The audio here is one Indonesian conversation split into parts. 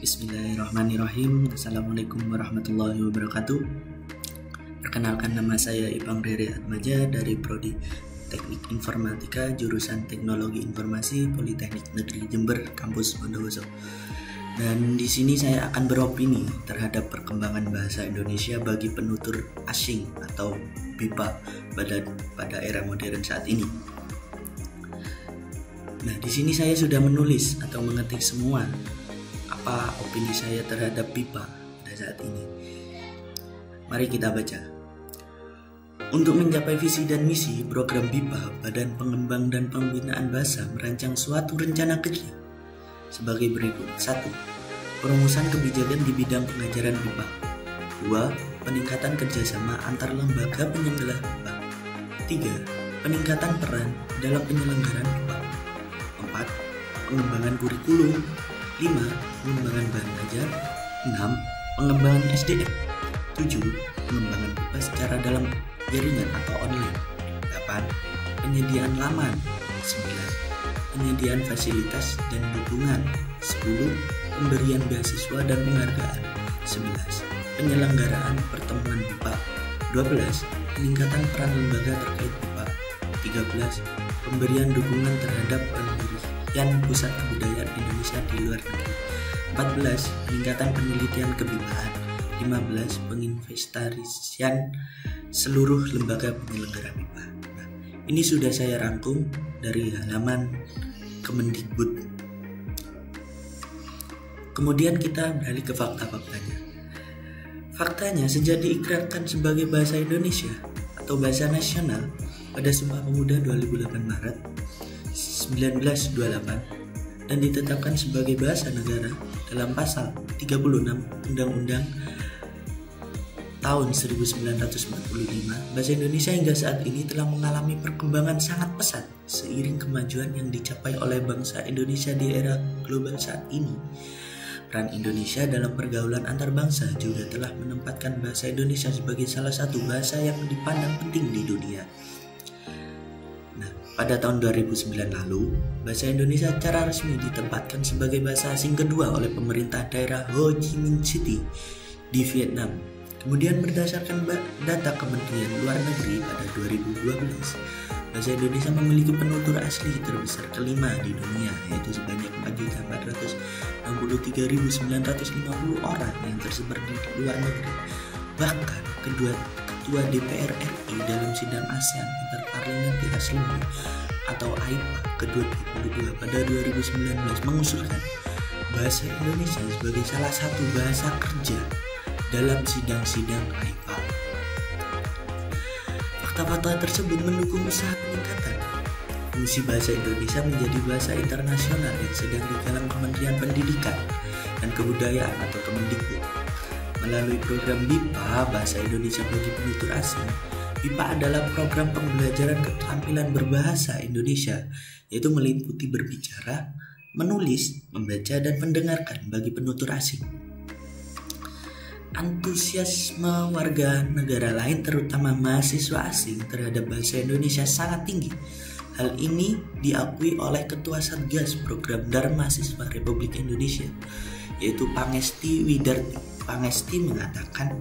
Bismillahirrahmanirrahim. Assalamualaikum warahmatullahi wabarakatuh. Perkenalkan, nama saya Ipang Rere Atmaja dari Prodi Teknik Informatika jurusan Teknologi Informasi Politeknik Negeri Jember, Kampus Bondowoso. Dan di sini saya akan beropini terhadap perkembangan bahasa Indonesia bagi penutur asing atau BIPA pada era modern saat ini. Nah, di sini saya sudah menulis atau mengetik semua apa opini saya terhadap BIPA pada saat ini. Mari kita baca. Untuk mencapai visi dan misi program BIPA, Badan Pengembang dan Pembinaan Bahasa merancang suatu rencana kerja sebagai berikut. 1. Perumusan kebijakan di bidang pengajaran BIPA. 2. Peningkatan kerjasama antar lembaga penyelenggara BIPA. 3. Peningkatan peran dalam penyelenggaraan BIPA. 4. Pengembangan kurikulum. 5. Pengembangan bahan ajar. 6. Pengembangan SDM. 7. Pengembangan BIPA secara dalam jaringan atau online. 8. Penyediaan laman. 9. Penyediaan fasilitas dan dukungan. 10. Pemberian beasiswa dan penghargaan. 11. Penyelenggaraan pertemuan BIPA. 12. Peningkatan peran lembaga terkait BIPA. 13. Pemberian dukungan terhadap pendirian pusat kebudayaan Indonesia di luar negeri. 14. Peningkatan penelitian kebipaan. 15. Penginvestasian seluruh lembaga penyelenggara BIPA. Nah, ini sudah saya rangkum dari halaman Kemendikbud. Kemudian kita beralih ke fakta-faktanya. Faktanya, sejak diikrarkan sebagai bahasa Indonesia atau bahasa nasional pada Sumpah Pemuda 28 Maret 1928 dan ditetapkan sebagai bahasa negara dalam pasal 36 Undang-Undang tahun 1945, bahasa Indonesia hingga saat ini telah mengalami perkembangan sangat pesat seiring kemajuan yang dicapai oleh bangsa Indonesia di era global saat ini. Peran Indonesia dalam pergaulan antar bangsa juga telah menempatkan bahasa Indonesia sebagai salah satu bahasa yang dipandang penting di dunia. Pada tahun 2009 lalu, bahasa Indonesia secara resmi ditempatkan sebagai bahasa asing kedua oleh pemerintah daerah Ho Chi Minh City di Vietnam. Kemudian berdasarkan data Kementerian Luar Negeri pada 2012, bahasa Indonesia memiliki penutur asli terbesar kelima di dunia, yaitu sebanyak 4.463.950 orang yang tersebar di luar negeri. Bahkan Ketua DPR RI dalam sidang ASEAN Interparliamentary Assembly atau AIPA ke-22 pada 2019 mengusulkan bahasa Indonesia sebagai salah satu bahasa kerja dalam sidang-sidang AIPA. Fakta-fakta tersebut mendukung usaha peningkatan fungsi bahasa Indonesia menjadi bahasa internasional yang sedang digalang Kementerian Pendidikan dan Kebudayaan atau Kemendikbud. Melalui program BIPA, Bahasa Indonesia bagi Penutur Asing, BIPA adalah program pembelajaran keterampilan berbahasa Indonesia, yaitu meliputi berbicara, menulis, membaca, dan mendengarkan bagi penutur asing. Antusiasme warga negara lain, terutama mahasiswa asing, terhadap bahasa Indonesia sangat tinggi. Hal ini diakui oleh Ketua Satgas Program Dharma Siswa Republik Indonesia, yaitu Pangesti Widarti. Pangesti mengatakan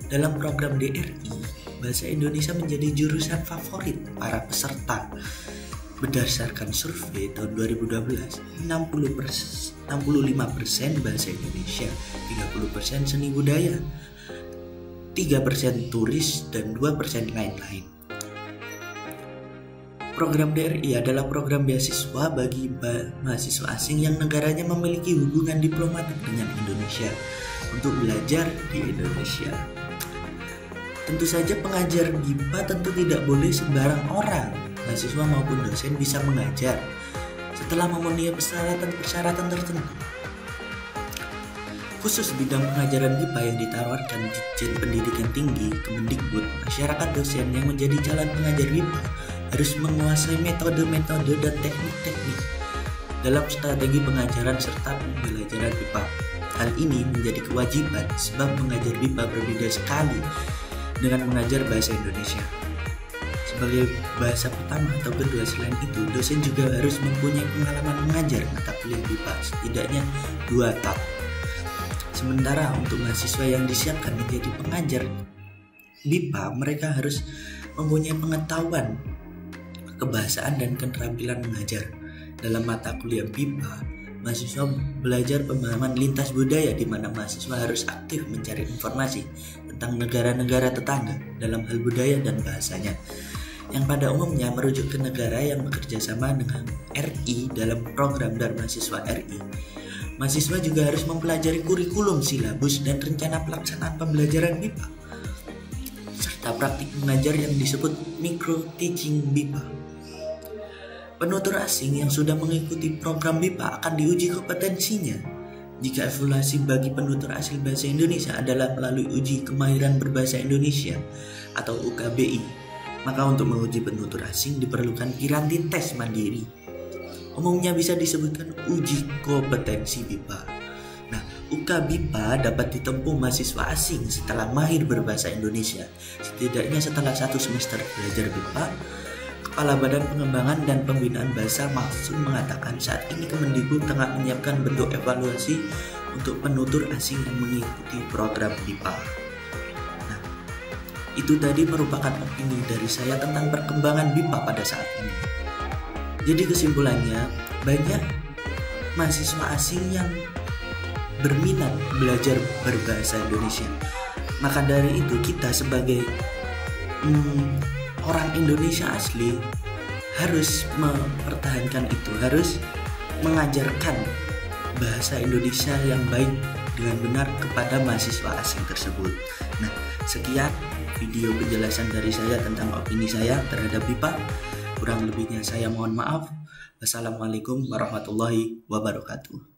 dalam program DRI, bahasa Indonesia menjadi jurusan favorit para peserta. Berdasarkan survei tahun 2012, 65% bahasa Indonesia, 30% seni budaya, 3% turis, dan 2% lain-lain. Program DRI adalah program beasiswa bagi mahasiswa asing yang negaranya memiliki hubungan diplomatik dengan Indonesia untuk belajar di Indonesia. Tentu saja pengajar BIPA tentu tidak boleh sembarang orang, mahasiswa maupun dosen bisa mengajar setelah memenuhi persyaratan tertentu. Khusus bidang pengajaran BIPA yang ditawarkan Ditjen Pendidikan Tinggi Kemendikbud, masyarakat dosen yang menjadi calon pengajar BIPA harus menguasai metode-metode dan teknik-teknik dalam strategi pengajaran serta pembelajaran BIPA. Hal ini menjadi kewajiban sebab mengajar BIPA berbeda sekali dengan mengajar bahasa Indonesia. Sebagai bahasa pertama atau kedua, selain itu, dosen juga harus mempunyai pengalaman mengajar mata kuliah BIPA setidaknya 2 tahun. Sementara untuk mahasiswa yang disiapkan menjadi pengajar BIPA, mereka harus mempunyai pengetahuan, kebahasaan, dan keterampilan mengajar. Dalam mata kuliah BIPA, mahasiswa belajar pemahaman lintas budaya, di mana mahasiswa harus aktif mencari informasi tentang negara-negara tetangga dalam hal budaya dan bahasanya, yang pada umumnya merujuk ke negara yang bekerja sama dengan RI dalam program dari mahasiswa RI. Mahasiswa juga harus mempelajari kurikulum, silabus, dan rencana pelaksanaan pembelajaran BIPA, serta praktik mengajar yang disebut micro teaching BIPA. Penutur asing yang sudah mengikuti program BIPA akan diuji kompetensinya. Jika evaluasi bagi penutur asli bahasa Indonesia adalah melalui uji kemahiran berbahasa Indonesia atau UKBI, maka untuk menguji penutur asing diperlukan piranti tes mandiri. Umumnya bisa disebutkan uji kompetensi BIPA. Nah, UKBIPA dapat ditempuh mahasiswa asing setelah mahir berbahasa Indonesia. Setidaknya setelah 1 semester belajar BIPA, Kepala Badan Pengembangan dan Pembinaan Bahasa Maksud mengatakan saat ini Kemendikbud tengah menyiapkan bentuk evaluasi untuk penutur asing yang mengikuti program BIPA. Nah, itu tadi merupakan opini dari saya tentang perkembangan BIPA pada saat ini. Jadi kesimpulannya, banyak mahasiswa asing yang berminat belajar berbahasa Indonesia. Maka dari itu kita sebagai orang Indonesia asli harus mempertahankan itu, harus mengajarkan bahasa Indonesia yang baik dengan benar kepada mahasiswa asing tersebut. Nah, sekian video penjelasan dari saya tentang opini saya terhadap BIPA. Kurang lebihnya saya mohon maaf. Wassalamualaikum warahmatullahi wabarakatuh.